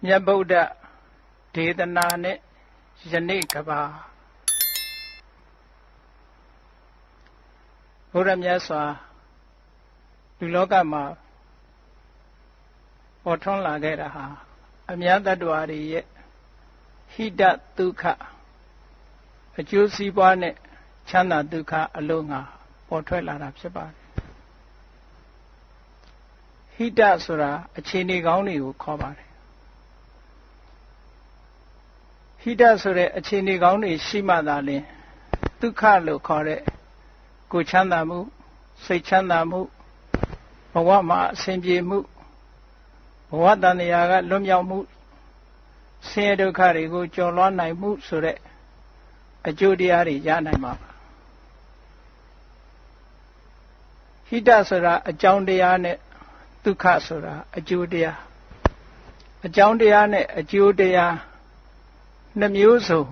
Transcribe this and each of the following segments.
မြတ်ဗုဒ္ဓဒေသနာနဲ့ယနေ့ကဘာဘုရားမြတ်စွာလူလောကမှာပေါ်ထွန်းလာခဲ့တာဟာအများတ attva တွေရဲ့ဟိတဒုက္ခအကျိုးစီးပွားနဲ့ချမ်းသာဒုက္ခအလုံးငါပေါ်ထွက်လာတာဖြစ်ပါတယ်ဟိတဆိုတာအခြေအနေကောင်းတွေကိုခေါ်ပါတယ်ဟိတဆိုတဲ့အခြေအနေကောင်းတွေရှိမှသာလျှင်ဒုက္ခလို့ခေါ်တဲ့ကိုယ်ချမ်းသာမှုစိတ်ချမ်းသာမှုဘဝမှာအစဉ်ပြေမှုဘဝတန်ရာကလွတ်မြောက်မှုဆင်းရဲဒုက္ခတွေကိုကျော်လွှားနိုင်မှုဆိုတဲ့အကျိုးတရားတွေရနိုင်မှာပါဟိတဆိုတာအကြောင်းတရားနဲ့ဒုက္ခဆိုတာအကျိုးတရားအကြောင်းတရားနဲ့အကျိုးတရားနှမျိုးစုံ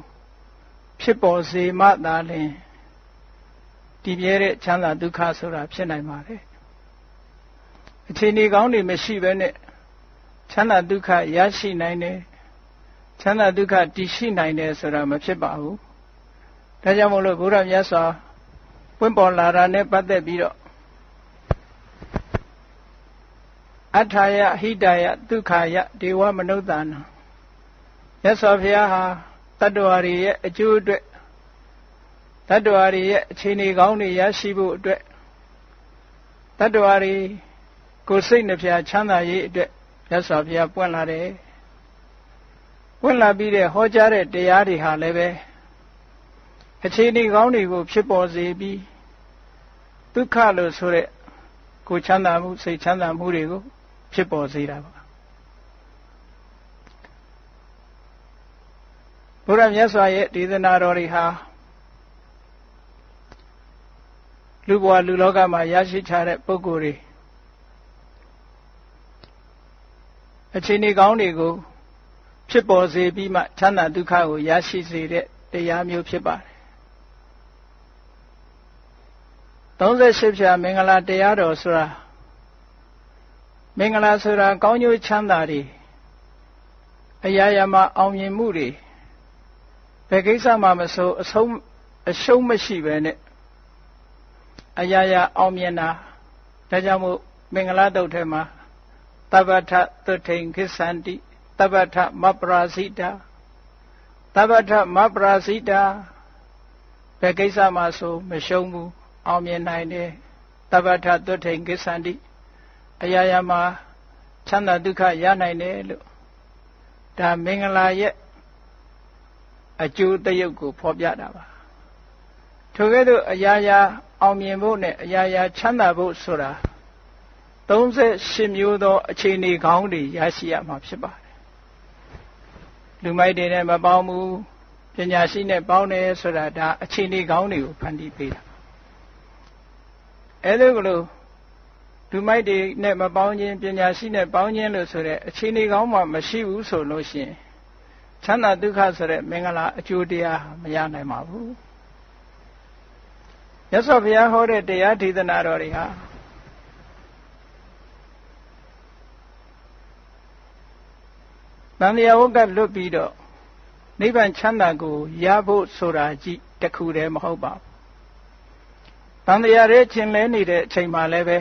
ဖြစ်ပေါ်စေမှသာလျှင်တည်မြဲတဲ့ချမ်းသာဒုက္ခဆိုတာဖြစ်နိုင်ပါတယ်အခြေအနေကောင်းတွေမရှိဘဲနဲ့ချမ်းသာဒုက္ခရရှိနိုင်တယ်ချမ်းသာဒုက္ခတည်ရှိနိုင်တယ်ဆိုတာမဖြစ်ပါဘူးဒါကြောင့်မို့လို့ဘုရားမြတ်စွာပွင့်ပေါ်လာတာနဲ့ပတ်သက်ပြီးတော့အထာယဟိတယဒုက္ခယဒေဝမနုဿာနံမြတ်စွာဘုရားဟာတတ္တဝါတွေရဲ့အကျိုးအတွက်တတ္တဝါတွေရဲ့အခြေအနေကောင်းတွေရရှိဖို့အတွက်တတ္တဝါတွေကိုယ်စိတ်နှဖျားချမ်းသာရေးအတွက်မြတ်စွာဘုရားပွင့်လာတယ်ပွင့်လာပြီးတဲ့ဟောကြားတဲ့တရားတွေဟာလည်းပဲအခြေအနေကောင်းတွေကိုဖြစ်ပေါ်စေပြီးဒုက္ခလို့ဆိုတဲ့ကိုယ်ချမ်းသာမှုစိတ်ချမ်းသာမှုတွေကိုဖြစ်ပေါ်စေတာပါဘုရားမြတ်စွာရဲ့ဒေသနာတော်တွေဟာလူဘဝလူလောကမှာရရှိထားတဲ့ပုဂ္ဂိုလ်တွေအခြေအနေကောင်းတွေကိုဖြစ်ပေါ်စေပြီးမှချမ်းသာဒုက္ခကိုရရှိစေတဲ့တရားမျိုးဖြစ်ပါတယ်38ဖြာမင်္ဂလာတရားတော်ဆိုတာမင်္ဂလာဆိုတာကောင်းကျိုးချမ်းသာတွေအရာရာမှာအောင်မြင်မှုတွေဘယ်ကိစ္စမှမဆိုအရှုံးမရှိပဲနဲ့အရာရာအောင်မြင်တာဒါကြောင့်မို့မင်္ဂလာတုတ်ထဲမှာသဗ္ဗထသုထိန်ခိသန္တိသဗ္ဗထမပ္ပရာဇိတာသဗ္ဗထမပ္ပရာဇိတာဘယ်ကိစ္စမှဆိုမရှုံးဘူးအောင်မြင်နိုင်တယ်သဗ္ဗထသုထိန်ခိသန္တိအရာရာမှာချမ်းသာဒုက္ခရနိုင်တယ်လို့ဒါမင်္ဂလာရဲ့အကျိုးတရုပ်ကိုဖော်ပြတာပါထိုကဲ့သို့အရာရာအောင်မြင်ဖို့နဲ့အရာရာချမ်းသာဖို့ဆိုတာ38မျိုးသောအခြေအနေကောင်းတွေရရှိရမှာဖြစ်ပါတယ်လူမိုက်တွေနဲ့မပေါင်းဘူးပညာရှိနဲ့ပေါင်းတယ်ဆိုတာဒါအခြေအနေကောင်းတွေကိုဖန်တီးပေးတာအဲ့ဒါကလို့လူမိုက်တွေနဲ့မပေါင်းခြင်းပညာရှိနဲ့ပေါင်းခြင်းလို့ဆိုတဲ့အခြေအနေကောင်းမှမရှိဘူးဆိုလို့ရှိရင်ချမ်းသာဒုက္ခဆိုတဲ့မင်္ဂလာအကျိုးတရားမရနိုင်ပါဘူးမြတ်စွာဘုရားဟောတဲ့တရားဒေသနာတော်တွေဟာတန်တရားဝကလွတ်ပြီးတော့နိဗ္ဗာန်ချမ်းသာကိုရဖို့ဆိုတာကြည့်တခုတည်းမဟုတ်ပါဘူးတန်တရားရဲ့ခြင်းလဲနေတဲ့အချိန်မှလည်းပဲ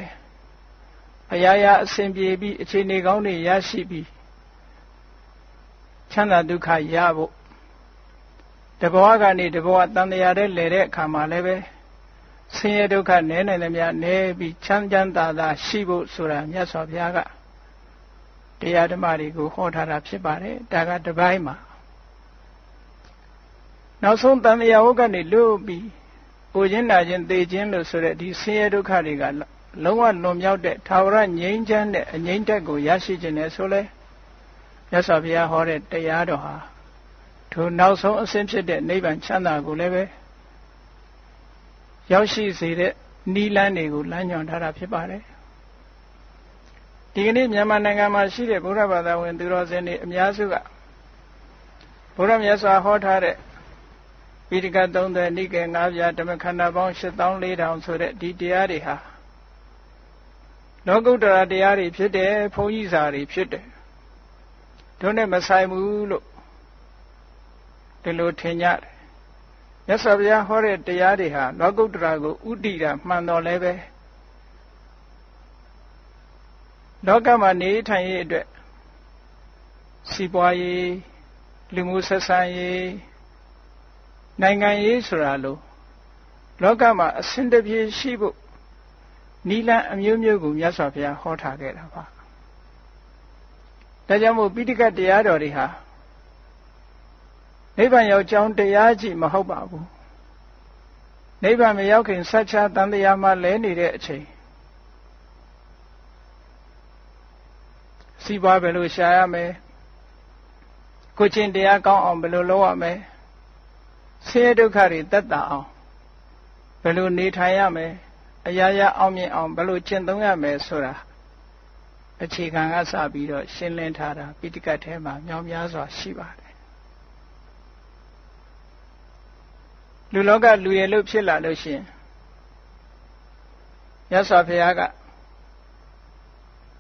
အရာရာအစဉ်ပြေပြီးအခြေအနေကောင်းတွေရရှိပြီးချမ်းသာဒုက္ခရဖို့တဘဝကနေတဘဝတန်တရားတဲ့လဲတဲ့အခါမှာလည်းပဲဆင်းရဲဒုက္ခနည်းနိုင်သမျှနည်းပြီးချမ်းချမ်းသာသာရှိဖို့ဆိုတာမြတ်စွာဘုရားကတရားဓမ္မတွေကိုဟောထားတာဖြစ်ပါတယ်ဒါကတစ်ပိုင်းမှာနောက်ဆုံးတန်တရားဝတ်ကနေလွတ်ပြီးကိုခြင်းနာခြင်းသိခြင်းလို့ဆိုတဲ့ဒီဆင်းရဲဒုက္ခတွေကလုံးဝလွန်မြောက်တဲ့ထာဝရငြိမ်းချမ်းတဲ့အငြိမ့်တက်ကိုရရှိခြင်းနဲ့ဆိုလဲမြတ်စွာဘုရားဟောတဲ့တရားတော်ဟာထိုနောက်ဆုံးအဆင့်ဖြစ်တဲ့နိဗ္ဗာန်ချမ်းသာကိုလည်းပဲရောက်ရှိစေတဲ့နိလန်းတွေကိုလမ်းညွှန်ထားတာဖြစ်ပါတယ်ဒီကနေ့မြန်မာနိုင်ငံမှာရှိတဲ့ဗုဒ္ဓဘာသာဝင်သူတော်စင်တွေအများစုကဘုရားမြတ်စွာဟောထားတဲ့ပိဋက30နိကေ9ပြာဓမ္မခန္ဓာပေါင်း84,000ဆိုတဲ့ဒီတရားတွေဟာလောကုတ္တရာတရားတွေဖြစ်တယ်ဘုန်းကြီးစာတွေဖြစ်တယ် တို့နဲ့မဆိုင်ဘူးလို့ဒီလိုထင်ကြတယ်မြတ်စွာဘုရားဟောတဲ့တရားတွေဟာလောကုတ္တရာကိုဥတည်တာမှန်တော်လဲပဲလောကမှာနေထိုင်ရေးအတွက်စီးပွားရေးလူမှုဆက်ဆံရေးနိုင်ငံရေးဆိုတာလို့လောကမှာအစဉ်တပြေရှိဖို့နိလန်အမျိုးမျိုးကိုမြတ်စွာဘုရားဟောထားခဲ့တာပါဒါကြောင့်မို့ပိဋကတ်တရားတော်တွေဟာနိဗ္ဗာန်ရောက်ကြောင်းတရားကြီးမဟုတ်ပါဘူးနိဗ္ဗာန်မရောက်ခင်ဆက်ချတန်တရားမှာလဲနေတဲ့အချိန်စီးပွားဘယ်လိုရှာရမလဲကိုယ်ချင်းတရားကောင်းအောင်ဘယ်လိုလုပ်ရမလဲဆင်းရဲဒုက္ခတွေသက်သာအောင်ဘယ်လိုနေထိုင်ရမလဲအရာရာအောင်မြင်အောင်ဘယ်လိုကျင့်သုံးရမလဲဆိုတာအခြေခံကစပြီးတော့ရှင်းလင်းထားတာပိဋကတ်ထဲမှာမြောက်များစွာရှိပါတယ်လူလောကလူရည်လို့ဖြစ်လာလို့ရှိရင်မြတ်စွာဘုရားက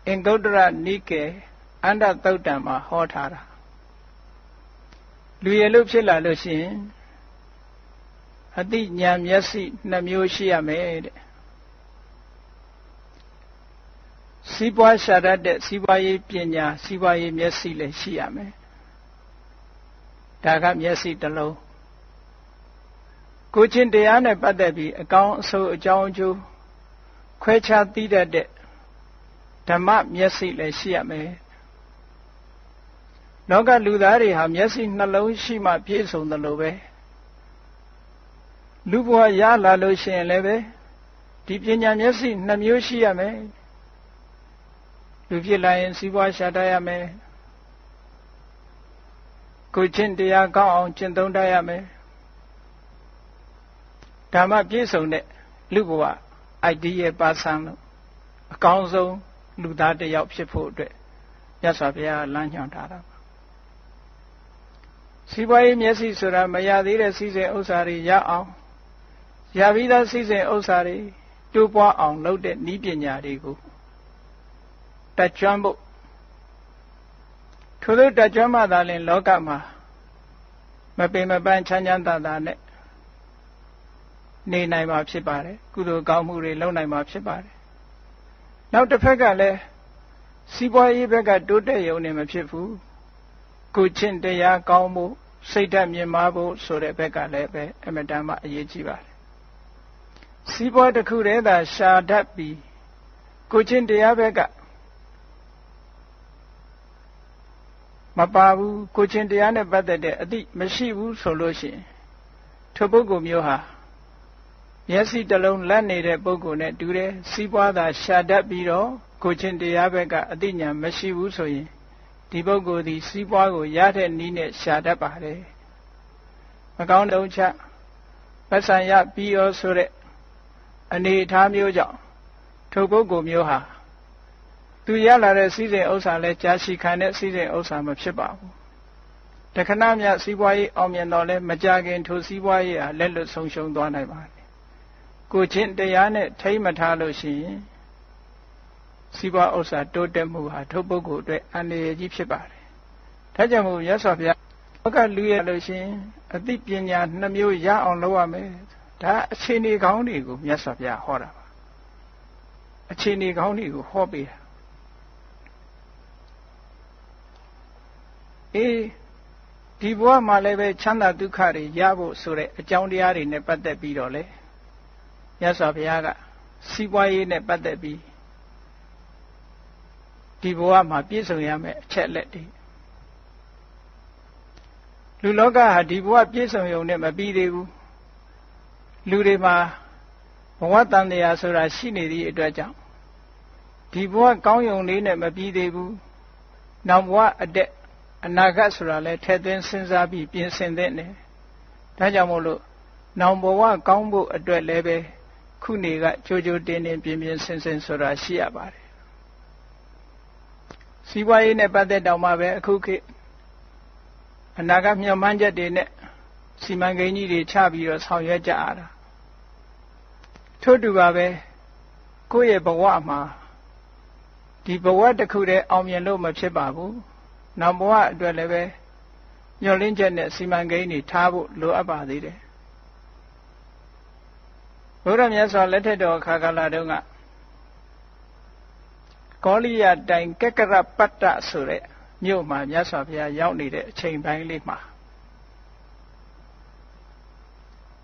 အင်္ဂုတ္တရနိကေအန္တသုတ်တံမှာဟောထားတာလူရည်လို့ဖြစ်လာလို့ရှိရင်အတိညာမျက်စိ2မျိုးရှိရမယ်တဲ့စီးပွားရှာတတ်တဲ့စီးပွားရေးပညာစီးပွားရေးမျက်စိလည်းရှိရမယ်ဒါကမျက်စိတစ်လုံးကိုချင်းတရားနဲ့ပတ်သက်ပြီးအကောင်းအဆိုးအကြောင်းအကျိုးခွဲခြားသိတတ်တဲ့ဓမ္မမျက်စိလည်းရှိရမယ်လောကလူသားတွေဟာမျက်စိနှလုံးရှိမှပြည့်စုံတယ်လို့ပဲလူဘဝရလာလို့ရှိရင်လည်းပဲဒီပညာမျက်စိ2မျိုးရှိရမယ်လူဖြစ်လာရင်စီးပွားရှာတတ်ရမယ်ကိုချင်းတရားကောင်းအောင်ကျင့်သုံးတတ်ရမယ်ဓမ္မပြည့်စုံတဲ့လူဘဝ ideal person လို့အကောင်းဆုံးလူသားတစ်ယောက်ဖြစ်ဖို့အတွက်မြတ်စွာဘုရားလမ်းညွှန်ထားတာပါစီးပွားရေးမျက်စိဆိုတာမရသေးတဲ့စီးစိမ်ဥစ္စာတွေရအောင်ရပြီးသားစီးစိမ်ဥစ္စာတွေတိုးပွားအောင်လုပ်တဲ့နည်းပညာတွေကိုတတ်ကျွမ်းဖို့ထို့သောတတ်ကျွမ်းမှသာလျှင်လောကမှာမပင်မပန်းချမ်းချမ်းသာသာနဲ့နေနိုင်မှာဖြစ်ပါတယ်ကုသိုလ်ကောင်းမှုတွေလုပ်နိုင်မှာဖြစ်ပါတယ်နောက်တစ်ဖက်ကလည်းစီးပွားရေးဘက်ကတိုးတက်ရုံနဲ့မဖြစ်ဘူးကိုချင်းတရားကောင်းဖို့စိတ်ဓာတ်မြင့်မားဖို့ဆိုတဲ့ဘက်ကလည်းပဲအမြဲတမ်းအရေးကြီးပါတယ်စီးပွားတစ်ခုတည်းသာရှာတတ်ပြီးကိုချင်းတရားဘက်ကမပါဘူးကိုချင်းတရားနဲ့ပတ်သက်တဲ့အသိမရှိဘူးဆိုလို့ရှိရင်ထိုပုဂ္ဂိုလ်မျိုးဟာမျက်စိတစ်လုံးလက်နေတဲ့ပုဂ္ဂိုလ်နဲ့တူတယ်စီးပွားသာရှာတတ်ပြီးတော့ကိုချင်းတရားဘက်ကအသိဉာဏ်မရှိဘူးဆိုရင်ဒီပုဂ္ဂိုလ်ဒီစီးပွားကိုရတဲ့နည်းနဲ့ရှာတတ်ပါတယ်မကောင်းတဲ့ဥစ္စာပတ်စံရပြီးရောဆိုတဲ့အနေအထားမျိုးကြောင့်ထိုပုဂ္ဂိုလ်မျိုးဟာသူရလာတဲ့စီးစိမ်ဥစ္စာလဲကြာရှည်ခံတဲ့စီးစိမ်ဥစ္စာမဖြစ်ပါဘူးတခဏမြစီးပွားရေးအောင်မြင်တော့လဲမကြခင်ထိုစီးပွားရေးဟာလက်လွတ်ဆုံးရှုံးသွားနိုင်ပါတယ်ကိုချင်းတရားနဲ့ထိမ့်မထားလို့ရှိရင်စီးပွားဥစ္စာတိုးတက်မှုဟာထိုပုဂ္ဂိုလ်အတွက်အန္တရာယ်ကြီးဖြစ်ပါတယ်ဒါကြောင့်မို့မြတ်စွာဘုရားဘောကလူရလို့ရှိရင်အသိပညာ2မျိုးရအောင်လုပ်ရမယ်ဒါအခြေအနေကောင်းတွေကိုမြတ်စွာဘုရားဟောတာပါအခြေအနေကောင်းတွေကိုဟောပေးတာဒီဘဝမှာလည်းပဲချမ်းသာဒုက္ခတွေရဖို့ဆိုတဲ့အကြောင်းတရားတွေနဲ့ပတ်သက်ပြီးတော့လေမြတ်စွာဘုရားကစီးပွားရေးနဲ့ပတ်သက်ပြီးဒီဘဝမှာပြည့်စုံရမယ့်အချက်အလက်တွေလူလောကဟာဒီဘဝပြည့်စုံရုံနဲ့မပြီးသေးဘူးလူတွေမှာဘဝတန်တရားဆိုတာရှိနေသည့်အတွက်ကြောင့်ဒီဘဝကောင်းရုံလေးနဲ့မပြီးသေးဘူးနောက်ဘဝအနာဂတ်ဆိုတာလည်းထည့်သွင်းစဉ်းစားပြီးပြင်ဆင်သင့်တယ်ဒါကြောင့်မို့လို့နောင်ဘဝကောင်းဖို့အတွက်လည်းပဲခုနေကကြိုးကြိုးတင်းတင်းပြင်ပြင်ဆင်ဆင်ဆိုတာရှိရပါတယ်စီးပွားရေးနဲ့ပတ်သက်တော့မှပဲအခုခေတ်အနာဂတ်မျှော်မှန်းချက်တွေနဲ့စီမံကိန်းကြီးတွေချပြီးတော့ဆောင်ရွက်ကြရတာထို့တူပါပဲကိုယ့်ရဲ့ဘဝမှာဒီဘဝတစ်ခုတည်းအောင်မြင်လို့မဖြစ်ပါဘူး နောက်ဘဝအတွက်လည်းပဲညှော်လင့်ချက်နဲ့စီမံကိန်းတွေထားဖို့လိုအပ်ပါသေးတယ်ဘုရားမြတ်စွာလက်ထက်တော်အခါကာလတုန်းကကောလိယတိုင်ကက္ကရပတ္တဆိုတဲ့မြို့မှာမြတ်စွာဘုရားရောက်နေတဲ့အချိန်ပိုင်းလေးမှာ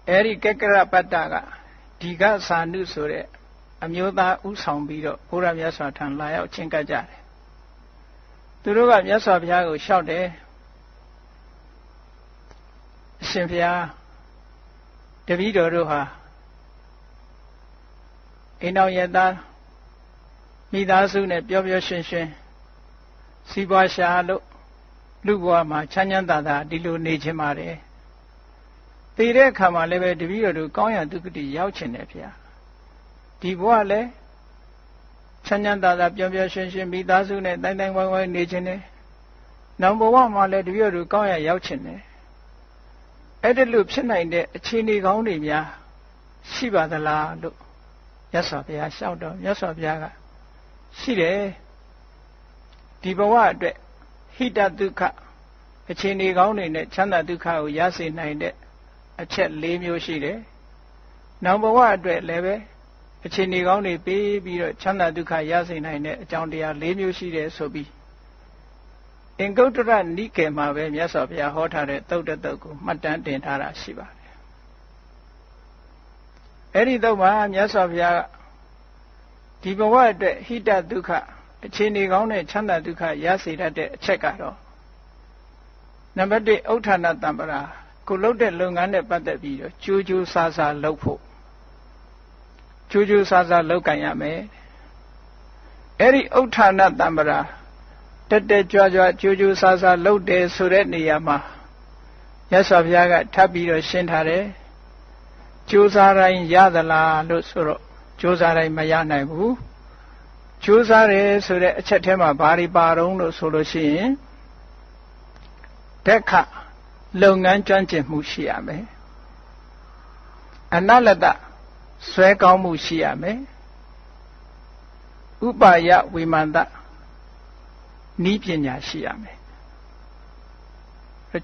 အဲဒီကက္ကရပတ္တကဒီကသာနုဆိုတဲ့အမျိုးသားဥဆောင်ပြီးတော့ဘုရားမြတ်စွာထံလာရောက်ချင်းကပ်ကြတယ်သူတို့ကမြတ်စွာဘုရားကိုလျှောက်တယ်အရှင်ဘုရားတပည့်တော်တို့ဟာအိမ်တော်ရသားမိသားစုနဲ့ပျော်ပျော်ရွှင်ရွှင်စီးပွားရှာလို့လူဘဝမှာချမ်းချမ်းသာသာဒီလိုနေခြင်းပါတယ်တည်တဲ့အခါမှာလည်းပဲတပည့်တော်တို့ကောင်းရာဒုက္ခတိရောက်ချင်တယ်ဗျာဒီဘဝလည်းချမ်းချမ်းသာသာပျော်ပျော်ရွှင်ရွှင်မိသားစုနဲ့တိုင်းတိုင်းဝိုင်းဝိုင်းနေခြင်းနဲ့နောက်ဘဝမှာလည်းတပည့်တော်တို့ကောင်းရာရောက်ချင်တယ်အဲ့ဒါလို့ဖြစ်နိုင်တဲ့အခြေအနေကောင်းတွေများရှိပါသလားလို့မြတ်စွာဘုရားလျှောက်တော့မြတ်စွာဘုရားကရှိတယ်ဒီဘဝအတွက်ဟိတဒုက္ခအခြေအနေကောင်းတွေနဲ့ချမ်းသာဒုက္ခကိုရစေနိုင်တဲ့အချက်၄မျိုးရှိတယ်နောက်ဘဝအတွက်လည်းပဲအခြေအနေကောင်းတွေပေးပြီးတော့ချမ်းသာဒုက္ခရစေနိုင်တဲ့အကြောင်းတရား၄မျိုးရှိတယ်ဆိုပြီးအင်္ဂုတ္တရနိကေမှာပဲမြတ်စွာဘုရားဟောထားတဲ့သုတ်တတုတ်ကိုမှတ်တမ်းတင်ထားတာရှိပါတယ်အဲ့ဒီတော့မှမြတ်စွာဘုရားဒီဘဝအတွက်ဟိတဒုက္ခအခြေအနေကောင်းတဲ့ချမ်းသာဒုက္ခရစေတတ်တဲ့အချက်ကတော့နံပါတ်1ဥဋ္ဌာဏတံပရာကိုလုပ်တဲ့လုပ်ငန်းနဲ့ပတ်သက်ပြီးတော့ကြိုးကြိုးစားစားလုပ်ဖို့ကြိုးကြိုးစားစားလုပ်ကြရမယ်အဲ့ဒီဥဋ္ဌာဏတံပရာတက်တက်ကြွကြွကြိုးကြိုးစားစားလုပ်တယ်ဆိုတဲ့နေရာမှာမြတ်စွာဘုရားကထပ်ပြီးတော့ရှင်းထားတယ်ကြိုးစားတိုင်းရသလားလို့ဆိုတော့ကြိုးစားတိုင်းမရနိုင်ဘူးကြိုးစားတယ်ဆိုတဲ့အချက်ထဲမှာဘာတွေပါတော့လို့ဆိုလို့ရှိရင်တက်ခလုပ်ငန်းကျွမ်းကျင်မှုရှိရမယ်အနလတဆွဲကောင်းမှုရှိရမယ်ဥပါယဝိမာန်တနည်းပညာရှိရမယ်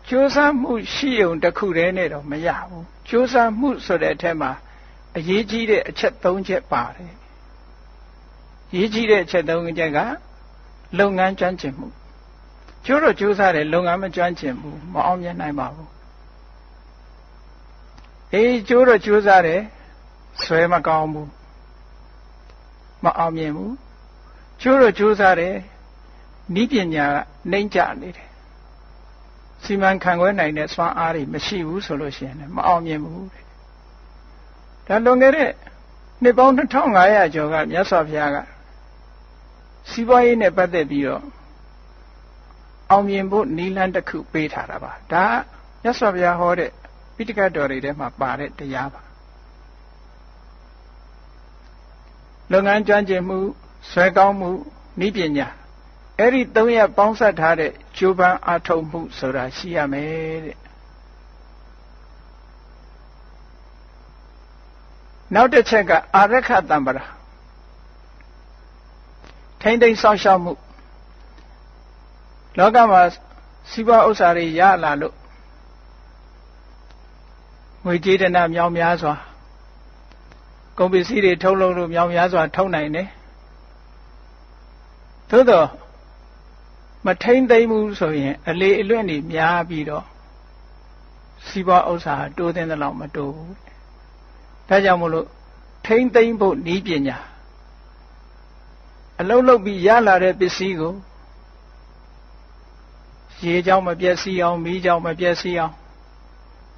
ကြိုးစားမှုရှိုံတစ်ခုတည်းနဲ့တော့မရဘူးကြိုးစားမှုဆိုတဲ့အထက်မှာအရေးကြီးတဲ့အချက်၃ချက်ပါတယ်ရေးကြီးတဲ့အချက်၃ချက်ကလုပ်ငန်းကျွမ်းကျင်မှုကျိုးတော့ကြိုးစားတယ်လုပ်ငန်းမကျွမ်းကျင်ဘူးမအောင်မြင်နိုင်ပါဘူးကျိုးတော့ကြိုးစားတယ်ဆွဲမကောင်းဘူးမအောင်မြင်ဘူးကျိုးတော့ကြိုးစားတယ်နည်းပညာကနှိမ့်ကျနေတယ်စီမံခန့်ခွဲနိုင်တဲ့စွမ်းအားတွေမရှိဘူးဆိုလို့ရှိရင်မအောင်မြင်ဘူးဒါလွန်ခဲ့တဲ့နှစ်ပေါင်း2500ကျော်ကမြတ်စွာဘုရားကစီးပွားရေးနဲ့ပတ်သက်ပြီးတော့အောင်မြင်ဖို့နည်းလမ်းတစ်ခုပေးထားတာပါဒါမြတ်စွာဘုရားဟောတဲ့ပိဋကတော်တွေထဲမှာပါတဲ့တရားပါလုပ်ငန်းကျွမ်းကျင်မှုဆွဲကောင်းမှုနည်းပညာအဲ့ဒီ၃ရပ်ပေါင်းစပ်ထားတဲ့ကြိုးပမ်းအားထုတ်မှုဆိုတာရှိရမယ်တဲ့နောက်တစ်ချက်ကအာရခတံပရာထိမ့်သိမ်းစောင့်ရှောက်မှုလောကမှာစီးပွားဥစ္စာတွေရလာလို့ငွေကြေးတနာမြောင်များစွာကုန်ပစ္စည်းတွေထုတ်လုပ်လို့မြောင်များစွာထုတ်နိုင်တယ်သို့တော့မထိမ့်သိမ်းဘူးဆိုရင်အလေအလွင့်တွေများပြီးတော့စီးပွားဥစ္စာတိုးသင်းသလောက်မတိုးဘူးဒါကြောင့်မို့လို့ထိမ့်သိမ်းဖို့နည်းပညာအလုံးလုံးပြီးရလာတဲ့ပစ္စည်းကိုရေကြောင့်မပျက်စီးအောင်မီးကြောင့်မပျက်စီးအောင်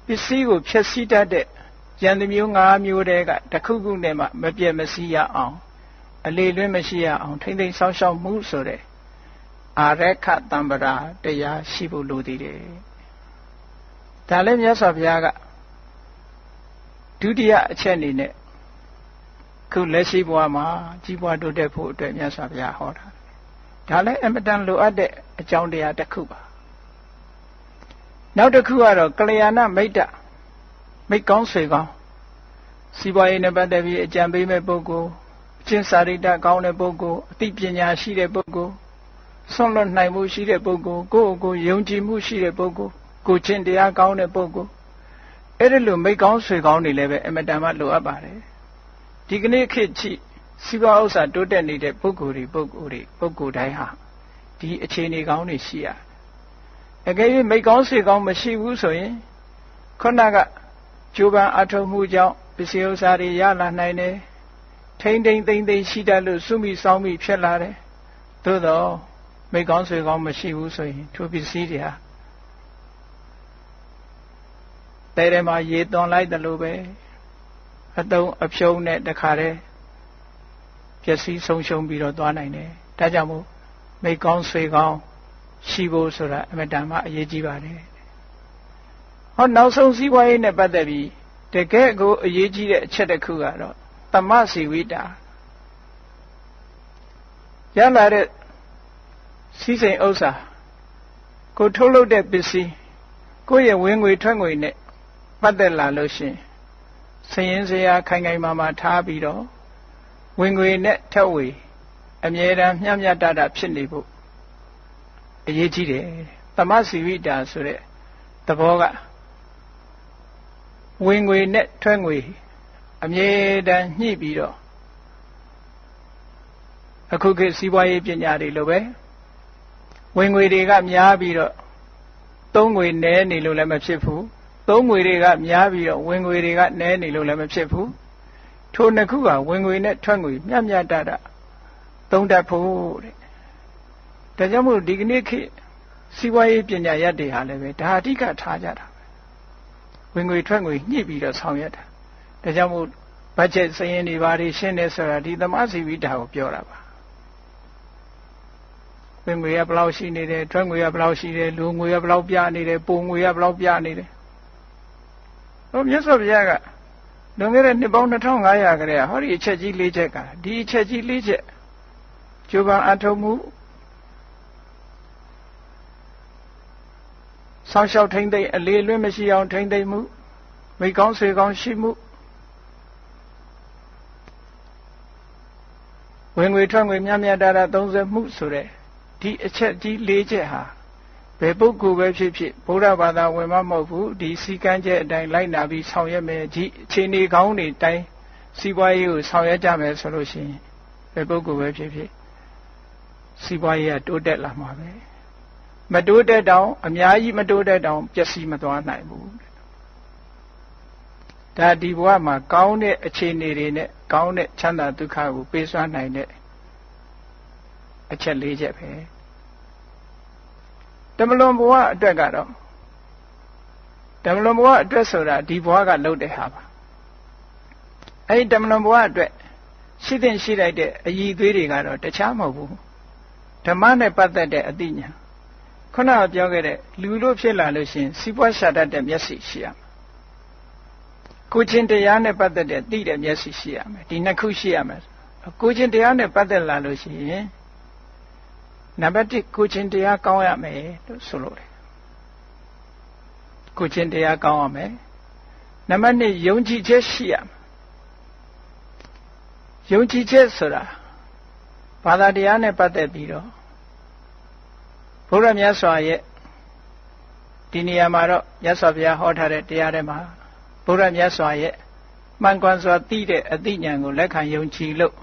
ပစ္စည်းကိုဖျက်ဆီးတတ်တဲ့ဉာဏ်မျိုး၅မျိုးတည်းကတစ်ခုခုနဲ့မှမပြတ်မစီးရအောင်အလေလွင့်မရှိရအောင်ထိမ့်သိမ်းစောင့်ရှောက်မှုဆိုတဲ့အာရခတံပရာတရားရှိဖို့လိုသေးတယ်ဒါလည်းမြတ်စွာဘုရားကဒုတိယအချက်အနေနဲ့ခုလက်ရှိဘဝမှာကြီးပွားတိုးတက်ဖို့အတွက်မြတ်စွာဘုရားဟောတာဒါလည်းအမတန်လိုအပ်တဲ့အကြောင်းတရားတစ်ခုပါနောက်တစ်ခုကတော့ကလျာဏမိတ်တမိတ်ကောင်းဆွေကောင်းစီးပွားရေးနဲ့ပတ်သက်ပြီးအကြံပေးမဲ့ပုဂ္ဂိုလ်ကျင့်စာရိတ္တကောင်းတဲ့ပုဂ္ဂိုလ်အသိပညာရှိတဲ့ပုဂ္ဂိုလ် ဆွန့်လွတ်နိုင်မှုရှိတဲ့ပုဂ္ဂိုလ်ကိုယုံကြည်မှုရှိတဲ့ပုဂ္ဂိုလ်ကိုချင်းတရားကောင်းတဲ့ပုဂ္ဂိုလ်အဲ့ဒီလိုမိတ်ကောင်းဆွေကောင်းတွေလည်းပဲအမတန်မှလိုအပ်ပါတယ်ဒီကနေ့ခေတ်ချိစီးပွားဥစ္စာတိုးတက်နေတဲ့ပုဂ္ဂိုလ်တိုင်းဟာဒီအခြေအနေကောင်းတွေရှိရအကယ်၍မိတ်ကောင်းဆွေကောင်းမရှိဘူးဆိုရင်ခုနကကြိုးပမ်းအထောက်မှုကြောင့်ပစ္စည်းဥစ္စာတွေရလာနိုင်တယ်ထိမ့်သိမ့်သိမ့်သိမ့်ရှိတတ်လို့စုမိဆောင်မိဖြစ်လာတယ်သို့တော့မိတ်ကောင်းဆွေကောင်းမရှိဘူးဆိုရင်ထိုပစ္စည်းတွေဟာတဲထဲမှာရေသွန်လိုက်တယ်လို့ပဲအတုံးအဖြုံးနဲ့တခါတည်းပျက်စီးဆုံးရှုံးပြီးတော့သွားနိုင်တယ်ဒါကြောင့်မို့မိတ်ကောင်းဆွေကောင်းရှိဖို့ဆိုတာအမတန်မှအရေးကြီးပါတယ်ဟောနောက်ဆုံးစည်းဝါးရေးနဲ့ပတ်သက်ပြီးတကယ်ကိုအရေးကြီးတဲ့အချက်တစ်ခုကတော့သမစီဝိတာရလာတဲ့စီးစိမ်ဥစ္စာကိုထုတ်လုပ်တဲ့ပစ္စည်းကိုယ့်ရဲ့ဝင်ငွေထွက်ငွေနဲ့ပတ်သက်လာလို့ရှိရင်စရင်စရာခိုင်ခိုင်မာမာထားပြီးတော့ဝင်ငွေနဲ့ထက်ဝေအမြဲတမ်းမျှမျှတတဖြစ်နေဖို့အရေးကြီးတယ်သမစီဝိတာဆိုတဲ့သဘောကဝင်ငွေနဲ့ထွက်ငွေအမြဲတမ်းညှိပြီးတော့အခုခေတ်စီးပွားရေးပညာတွေလိုပဲဝင်ငွေတွေကများပြီးတော့သုံးငွေနည်းနေလို့လည်းမဖြစ်ဘူးသုံးငွေတွေကများပြီးတော့ဝင်ငွေတွေကနည်းနေလို့လည်းမဖြစ်ဘူးထိုနှစ်ခုကဝင်ငွေနဲ့ထွက်ငွေမျှမျှတတသုံးတတ်ဖို့တဲ့ဒါကြောင့်မို့ဒီကနေ့ခေတ်စီးပွားရေးပညာရပ်တွေဟာလည်းပဲဒါအဓိကထားကြတာဝင်ငွေထွက်ငွေညှိပြီးတော့ဆောင်ရွက်တာဒါကြောင့်မို့ဘတ်ဂျက်စာရင်းတွေဘာတွေရှင်းနေဆိုတာဒီသမစီဝိတာကိုပြောတာပါဝင်ငွေကဘယ်လောက်ရှိနေတယ်ထွက်ငွေကဘယ်လောက်ရှိတယ်လူငွေကဘယ်လောက်ပြနေတယ်ပုံငွေကဘယ်လောက်ပြနေတယ်ဟောမြတ်စွာဘုရားကလွန်ခဲ့တဲ့နှစ်ပေါင်း2500ခရဲဟောဒီအချက်ကြီး၄ချက်ကဒီအချက်ကြီး၄ချက်ကျိုးပန်းအထုံမှုဆောင်းလျှောက်ထိမ့်သိမ့်အလေလွင့်မရှိအောင်ထိမ့်သိမ့်မှုမိကောင်းဆွေကောင်းရှိမှုဝင်ငွေထွက်ငွေမျှမျှတတသုံးစွဲမှုဆိုတဲ့ဒီအချက်ကြီး၄ချက်ဟာဘယ်ပုဂ္ဂိုလ်ပဲဖြစ်ဖြစ်ဗုဒ္ဓဘာသာဝင်မမဟုတ်ဘူးဒီစီကံချက်အတိုင်းလိုက်နာပြီးဆောင်ရွက်မယ်ဒီအခြေအနေကောင်းတွေတိုင်းစီးပွားရေးကိုဆောင်ရွက်ကြမယ်ဆိုလို့ရှိရင်ဘယ်ပုဂ္ဂိုလ်ပဲဖြစ်ဖြစ်စီးပွားရေးကတိုးတက်လာမှာပဲမတိုးတက်တောင်အများကြီးမတိုးတက်တောင်ပျက်စီးမသွားနိုင်ဘူးဒါဒီဘဝမှာကောင်းတဲ့အခြေအနေတွေနဲ့ကောင်းတဲ့ချမ်းသာဒုက္ခကိုပေးစွမ်းနိုင်တဲ့အချက်၄ချက်ပဲတမလွန်ဘဝအတွက်ကတော့တမလွန်ဘဝအတွက်ဆိုတာဒီဘဝကလုပ်တဲ့ဟာပါအဲဒီတမလွန်ဘဝအတွက်ရှိတဲ့ရှိလိုက်တဲ့အည်သွေးတွေကတော့တခြားမဟုတ်ဘူးဓမ္မနဲ့ပတ်သက်တဲ့အသိဉာဏ်ခုနကပြောခဲ့တဲ့လူလို့ဖြစ်လာလို့ရှိရင်စီးပွားရှာတတ်တဲ့မျက်စိရှိရမယ်ကိုချင်းတရားနဲ့ပတ်သက်တဲ့သိတဲ့မျက်စိရှိရမယ်ဒီနှစ်ခုရှိရမယ်ကိုချင်းတရားနဲ့ပတ်သက်လာလို့ရှိရင်နံပါတ်1ကိုချင်းတရားကောင်းရမယ်လို့ဆိုလို့တယ်ကိုချင်းတရားကောင်းရမယ်နံပါတ်2ယုံကြည်ချက်ရှိရမယ်ယုံကြည်ချက်ဆိုတာဘာသာတရားနဲ့ပတ်သက်ပြီးတော့ဘုရားမြတ်စွာရဲ့ဒီနေရာမှာတော့မြတ်စွာဘုရားဟောထားတဲ့တရားထဲမှာဘုရားမြတ်စွာရဲ့မှန်ကန်စွာသိတဲ့အသိဉာဏ်ကိုလက်ခံယုံကြည်လို့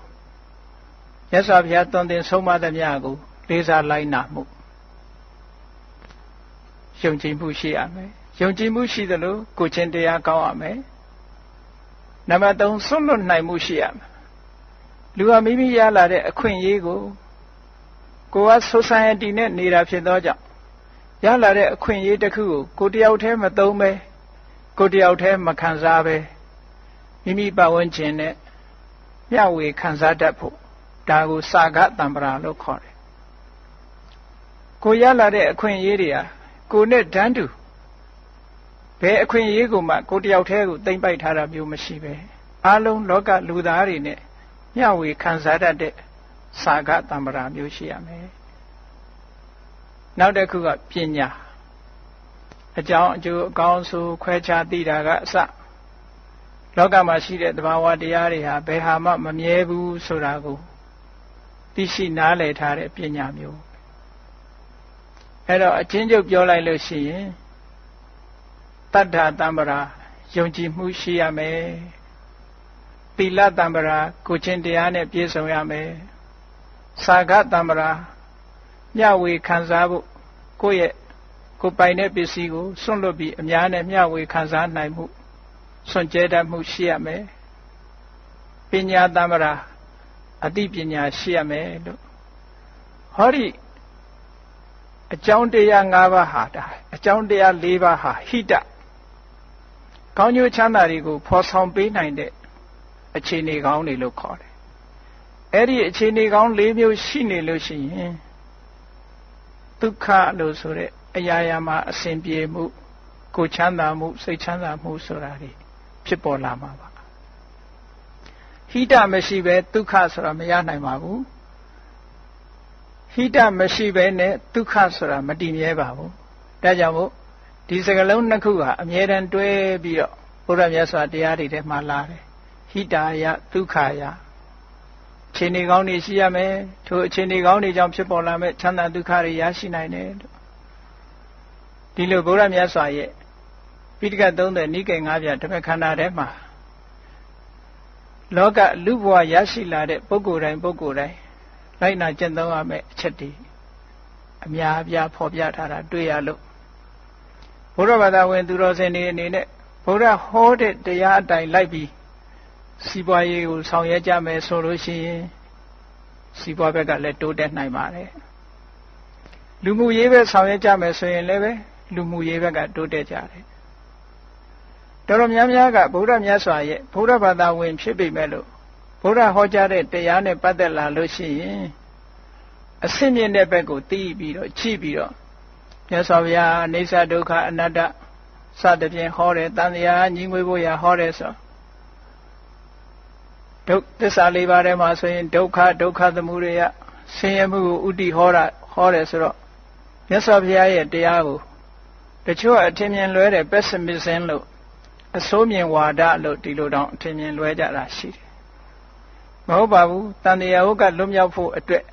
မြတ်စွာဘုရားသွန်သင်ဆုံးမသမျှကိုလေးစားလိုက်နာမှုယုံကြည်မှုရှိရမယ်ယုံကြည်မှုရှိသလိုကိုယ်ချင်းတရားကောင်းရမယ်နံပါတ်3ဆွလွတ်နိုင်မှုရှိရမယ်လူဟာမိမိရလာတဲ့အခွင့်အရေးကိုကိုယ်က society နဲ့နေတာဖြစ်သောကြောင့်ရလာတဲ့အခွင့်အရေးတစ်ခုကိုတယောက်တည်းမသုံးပဲကိုတယောက်တည်းမခံစားပဲမိမိပတ်ဝန်းကျင်နဲ့မျှဝေခံစားတတ်ဖို့ဒါကိုစာကတံပရာလို့ခေါ်တယ်ကိုရလာတဲ့အခွင့်အရေးတွေဟာကိုနဲ့တန်းတူဘယ်အခွင့်အရေးကိုမှကိုတယောက်တည်းကိုသိမ့်ပိုက်ထားတာမျိုးမရှိပဲအားလုံးလောကလူသားတွေနဲ့မျှဝေခံစားတတ်တဲ့စာကတံပရာမျိုးရှိရမယ်နောက်တစ်ခုကပညာအကြောင်းအကျိုးအကောင်းဆိုခွဲခြားသိတာကအစလောကမှာရှိတဲ့သဘာဝတရားတွေဟာဘယ်ဟာမှမမြဲဘူးဆိုတာကိုသိရှိနားလည်ထားတဲ့ပညာမျိုး အဲ့တော့အချင်းချုပ်ပြောလိုက်လို့ရှိရင်တတ္ထတံ္ပရာယုံကြည်မှုရှိရမယ်သီလတံ္ပရာကိုချင်းတရားနဲ့ပြည့်စုံရမယ်စာဂတံ္ပရာမျှဝေခံစားဖို့ကိုယ့်ရဲ့ကိုယ်ပိုင်တဲ့ပစ္စည်းကိုစွန့်လွတ်ပြီးအများနဲ့မျှဝေခံစားနိုင်မှုစွန့်ကြဲတတ်မှုရှိရမယ်ပညာတံ္ပရာအသိပညာရှိရမယ်လို့ဟောဒီအကြောင်းတရား၅ပါးဟာဒါအကြောင်းတရား၄ပါးဟာဟိတကောင်းကျိုးချမ်းသာတွေကိုဖော်ဆောင်ပေးနိုင်တဲ့အခြေအနေကောင်းတွေလို့ခေါ်တယ်အဲ့ဒီအခြေအနေကောင်း၄မျိုးရှိနေလို့ရှိရင်ဒုက္ခလို့ဆိုတဲ့အရာရာမှာအစဉ်ပြေမှုကိုချမ်းသာမှုစိတ်ချမ်းသာမှုဆိုတာတွေဖြစ်ပေါ်လာမှာပါဟိတမရှိဘဲဒုက္ခဆိုတာမရနိုင်ပါဘူးဟိတမရှိဘဲနဲ့ဒုက္ခဆိုတာမတည်မြဲပါဘူးဒါကြောင့်မို့ဒီစကားလုံးနှစ်ခုဟာအမြဲတမ်းတွဲပြီးတော့ဘုရားမြတ်စွာတရားတွေထဲမှာလာတယ်ဟိတာယဒုက္ခယအခြေအနေကောင်းတွေရှိရမယ်ထိုအခြေအနေကောင်းတွေကြောင့်ဖြစ်ပေါ်လာမဲ့ချမ်းသာဒုက္ခတွေရရှိနိုင်တယ်လို့ဒီလိုဘုရားမြတ်စွာရဲ့ပိဋကတ်30နိကေ9ပြဓမ္မခန္ဓာထဲမှာလောကလူဘဝရရှိလာတဲ့ပုဂ္ဂိုလ်တိုင်းလိုက်နာကျင့်သုံးရမယ့်အချက်တွေအများအပြားဖော်ပြထားတာတွေ့ရလို့ဘုရားဘာသာဝင်သူတော်စင်တွေအနေနဲ့ဘုရားဟောတဲ့တရားအတိုင်းလိုက်ပြီးစီးပွားရေးကိုဆောင်ရွက်ကြမယ်ဆိုလို့ရှိရင်စီးပွားဘက်ကလည်းတိုးတက်နိုင်ပါတယ်လူမှုရေးဘက်ဆောင်ရွက်ကြမယ်ဆိုရင်လည်းပဲလူမှုရေးဘက်ကတိုးတက်ကြတယ်တော်တော်များများကဗုဒ္ဓမြတ်စွာရဲ့ဗုဒ္ဓဘာသာဝင်ဖြစ်ပေမဲ့လို့ဗုဒ္ဓဟောကြားတဲ့တရားနဲ့ပတ်သက်လာလို့ရှိရင်အဆင့်မြင့်တဲ့ဘက်ကိုသိပြီးတော့ကြည့်ပြီးတော့မြတ်စွာဘုရားအနိစ္စဒုက္ခအနတ္တစသဖြင့်ဟောတယ်တန်တရားညီငွေဖို့ရဟောတယ်ဆိုဒုက္ခသစ္စာ၄ပါးထဲမှာဆိုရင်ဒုက္ခသမုဒယဆင်းရဲမှုကိုဥတည်ဟောတယ်ဆိုတော့မြတ်စွာဘုရားရဲ့တရားကိုတချို့အထင်မြင်လွဲတဲ့ pessimism လို့အဆိုးမြင်ဝါဒလို့ဒီလိုတောင်အထင်မြင်လွဲကြတာရှိတယ်မဟုတ်ပါဘူးတန်တရားဟုတ်ကလွတ်မြောက်ဖို့အတွက်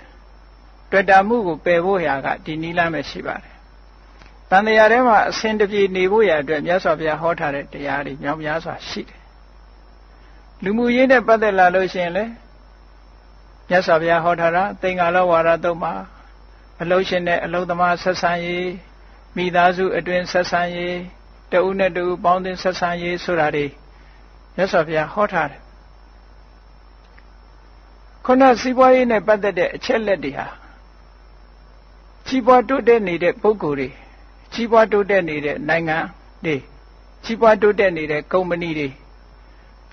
တွေ့တာမှုကိုပယ်ဖို့ရာကဒီနည်းလမ်းပဲရှိပါတယ်တန်တရားထဲမှာအစဉ်တပြေနေဖို့ရာအတွက်မြတ်စွာဘုရားဟောထားတဲ့တရားတွေမြောက်များစွာရှိတယ်လူမှုရေးနဲ့ပတ်သက်လာလို့ရှိရင်လေမြတ်စွာဘုရားဟောထားတာသင်္ဃာလောဝါဒတုတ်မှာအလုံးရှင်နဲ့အလုံးသမားဆက်ဆံရေးမိသားစုအတွင်းဆက်ဆံရေးတဦးနဲ့တဦးပေါင်းသင်းဆက်ဆံရေးဆိုတာတွေမြတ်စွာဘုရားဟောထားတယ်ခုနစီးပွားရေးနဲ့ပတ်သက်တဲ့အချက်လက်တွေဟာကြီးပွားတိုးတက်နေတဲ့ပုဂ္ဂိုလ်တွေကြီးပွားတိုးတက်နေတဲ့နိုင်ငံတွေကြီးပွားတိုးတက်နေတဲ့ကုမ္ပဏီတွေ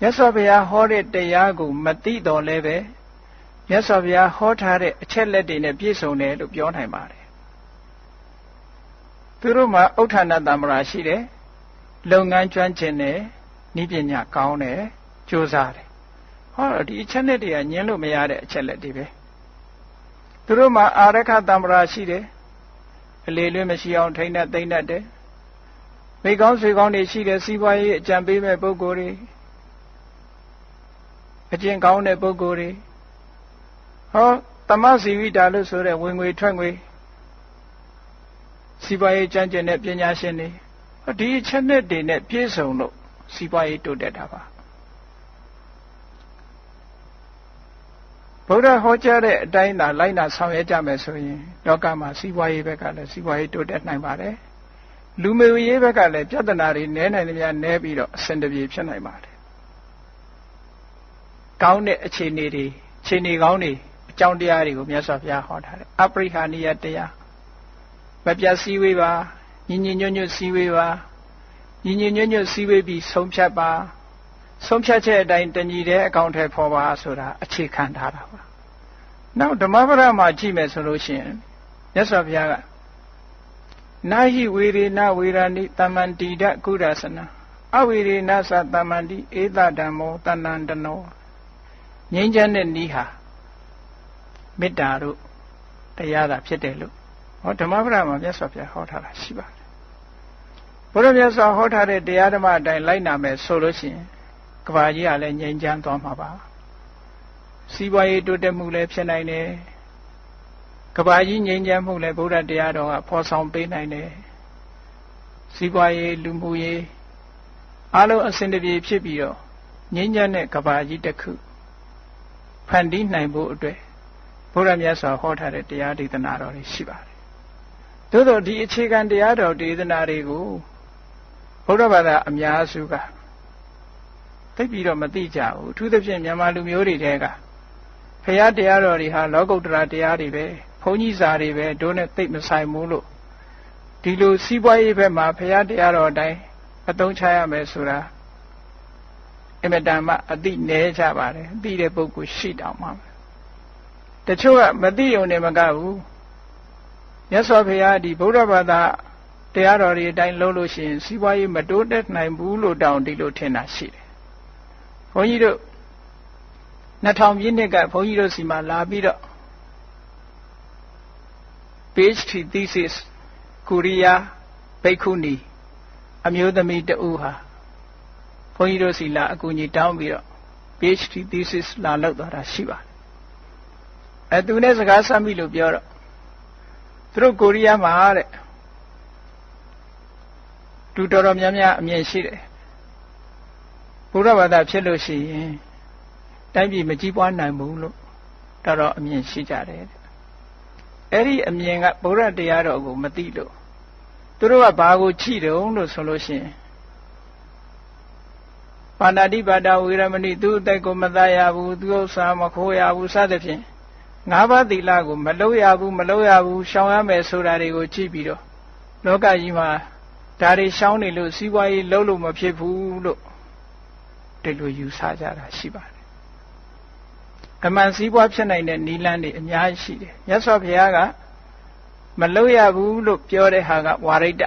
မြတ်စွာဘုရားဟောတဲ့တရားကိုမသိတော်လဲပဲမြတ်စွာဘုရားဟောထားတဲ့အချက်လက်တွေနဲ့ပြည့်စုံတယ်လို့ပြောနိုင်ပါတယ်သူတို့မှာဥဋ္ဌာဏတမ္ပရာရှိတယ်လုပ်ငန်းကျွမ်းကျင်တယ်နည်းပညာကောင်းတယ်ကြိုးစားတယ်ဟောဒီအချက်လက်တွေကညင်းလို့မရတဲ့အချက်လက်တွေပဲသူတို့မှာအာရခတမ္ပရာရှိတယ်အလေလွဲမရှိအောင်ထိန်းတတ်သိမ့်တတ်တယ်မိကောင်းဆွေကောင်းတွေရှိတယ်စီးပွားရေးအကြံပေးမဲ့ပုဂ္ဂိုလ်တွေအကျင့်ကောင်းတဲ့ပုဂ္ဂိုလ်တွေဟောသမစီဝိတာလို့ဆိုတဲ့ဝင်ငွေထွက်ငွေစီးပွားရေးကျွမ်းကျင်တဲ့ပညာရှင်တွေဒီအချက်နဲ့တွေနဲ့ပြည့်စုံလို့စီးပွားရေးတိုးတက်တာပါဗုဒ္ဓဟောကြားတဲ့အတိုင်းသာလိုက်နာဆောင်ရွက်ကြမယ်ဆိုရင်လောကမှာစီးပွားရေးဘက်ကလည်းစီးပွားရေးတိုးတက်နိုင်ပါတယ်လူမျိုးရေးဘက်ကလည်းပြဿနာတွေနည်းနိုင်တယ်များနည်းပြီးတော့အဆင်တပြေဖြစ်နိုင်ပါတယ်ကောင်းတဲ့အခြေအနေတွေအခြေအနေကောင်းတွေအကြောင်းတရားတွေကိုမြတ်စွာဘုရားဟောထားတယ်အပရိဟာနိယတရားမပြတ်စည်းဝေးပါညီညီညွတ်ညွတ်စည်းဝေးပါညီညီညွတ်ညွတ်စည်းဝေးပြီးဆုံးဖြတ်ပါဆုံးဖြတ်ချက်အတိုင်းတညီတဲ့အကောင့်ထဲပေါ်ပါဆိုတာအခြေခံထားတာပါနောက်ဓမ္မပဒမှာကြည့်မယ်ဆိုလို့ရှိရင်မြတ်စွာဘုရားကနာဟိဝေရေနဝေရဏိတမ္မန္တိဒကုရသနာအဝေရေနသတမ္မန္တိဧတဓမ္မောတဏ္ဏတနောငြိမ်းချမ်းတဲ့ဤဟာမေတ္တာတို့တရားသာဖြစ်တယ်လို့ဟောဓမ္မပဒမှာမြတ်စွာဘုရားဟောထားတာရှိပါတယ်ဘုရားမြတ်စွာဟောထားတဲ့တရားဓမ္မအတိုင်းလိုက်နာမယ်ဆိုလို့ရှိရင်ကဘာကြီးကလည်းငြိမ်းချမ်းသွားမှာပါစီးပွားရေးတိုးတက်မှုလည်းဖြစ်နိုင်တယ် ကဘာကြီးငြိမ်းချမ်းမှုလည်းဗုဒ္ဓတရားတော်ကဖော်ဆောင်ပေးနိုင်တယ်စီးပွားရေးလူမှုရေးအားလုံးအစဉ်တပြေဖြစ်ပြီးတော့ငြိမ်းချမ်းတဲ့ကဘာကြီးတစ်ခုဖန်တီးနိုင်ဖို့အတွက်ဘုရားမြတ်စွာဟောထားတဲ့တရားဒေသနာတော်တွေရှိပါတယ်သို့သောဒီအခြေခံတရားတော်ဒေသနာတွေကိုဘုရားဘာသာအများစုကသိပြီးတော့မသိကြဘူးအထူးသဖြင့်မြန်မာလူမျိုးတွေတဲကဘုရားတရားတော်တွေဟာလောကုတ္တရာတရားတွေပဲဘုန်းကြီးစာတွေပဲတို့နဲ့သိမဆိုင်ဘူးလို့ဒီလိုစီးပွားရေးဘက်မှာဘုရားတရားတော်အတိုင်းအသုံးချရမယ်ဆိုတာအမတန်မှအသိနည်းကြပါတယ်သိတဲ့ပုဂ္ဂိုလ်ရှိတောင်မှတချို့ကမသိုံနဲ့မကဘူးမြတ်စွာဘုရားဒီဗုဒ္ဓဘာသာတရားတော်တွေအတိုင်းလုပ်လို့ရှိရင်စီးပွားရေးမတိုးတက်နိုင်ဘူးလို့တောင်ဒီလိုထင်တာရှိတယ်ဘုန်းကြီးတို့2000ပြည့်နှစ်ကဘုန်းကြီးတို့စီမှာလာပြီးတော့ PhD thesis ကိုရီးယားဘိက္ခုနီအမျိုးသမီးတဦးဟာဘုန်းကြီးတို့စီလာအကူအညီတောင်းပြီးတော့ PhD thesis လာလုပ်သွားတာရှိပါတယ်သူနဲ့စကားဆက်မိလို့ပြောတော့သူတို့ကိုရီးယားမှာတဲ့သူတော်တော်များများအမြင်ရှိတယ်ဘုရားဘာသာဖြစ်လို့ရှိရင်တိုင်းပြည်မကြီးပွားနိုင်ဘူးလို့တော်တော်အမြင်ရှိကြတယ်အဲ့ဒီအမြင်ကဘုရားတရားတော်ကိုမသိလို့သူတို့ကဘာကိုချိတုံးလို့ဆိုလို့ရှိရင်ပါဏာတိပါဒဝေရမဏိသူအသက်ကိုမသားရဘူးသူဥစ္စာမခိုးရဘူးစသဖြင့်၅ပါးသီလကိုမလုပ်ရဘူးရှောင်ရမယ်ဆိုတာတွေကိုကြည့်ပြီးတော့လောကကြီးမှာဒါတွေရှောင်နေလို့စီးပွားရေးလုပ်လို့မဖြစ်ဘူးလို့ဒီလိုယူဆကြတာရှိပါတယ်အမှန်စီးပွားဖြစ်နိုင်တဲ့နိလန်းတွေအများကြီးရှိတယ်မြတ်စွာဘုရားကမလုပ်ရဘူးလို့ပြောတဲ့ဟာကဝါရိတ္တ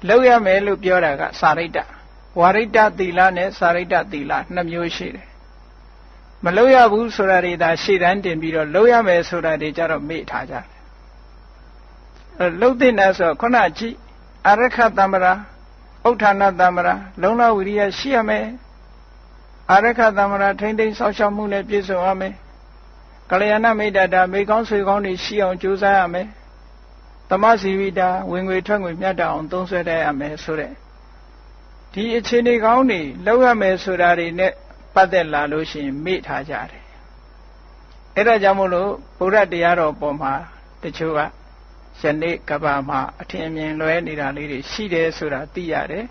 လုပ်ရမယ်လို့ပြောတာကစာရိတ္တဝါရိတ္တသီလနဲ့စာရိတ္တသီလနှစ်မျိုးရှိတယ်မလုပ်ရဘူးဆိုတာတွေဒါရှေ့တန်းတင်ပြီးတော့လုပ်ရမယ်ဆိုတာတွေကြတော့မေ့ထားကြတယ်လုပ်တဲ့နဲ့ဆိုခုနကြည့်အရခတမ္ပရာဥဋ္ဌာဏတမ္ပရာလုံလဝိရိယရှိရမယ်အရခတမ္ပရာထိမ့်သိမ်းဆောက်ရှောက်မှုနဲ့ပြည့်စုံရမယ်ကလျာဏမိတ်တာမိကောင်းဆွေကောင်းတွေရှိအောင်ကြိုးစားရမယ်သမစီဝိတာဝင်ငွေထွက်ငွေမြတ်တာအောင်သုံးဆွဲတတ်ရမယ်ဆိုတဲ့ဒီအခြေအနေကောင်းတွေလောက်ရမယ်ဆိုတာတွေနဲ့ပတ်သက်လာလို့ရှိရင်မေ့ထားကြတယ်အဲ့ဒါကြောင့်မို့လို့ဗုဒ္ဓတရားတော်ပေါ်မှာတချို့ကယနေ့ကဘာမှာအထင်အမြင်လွဲနေတာလေးတွေရှိတယ်ဆိုတာသိရတယ်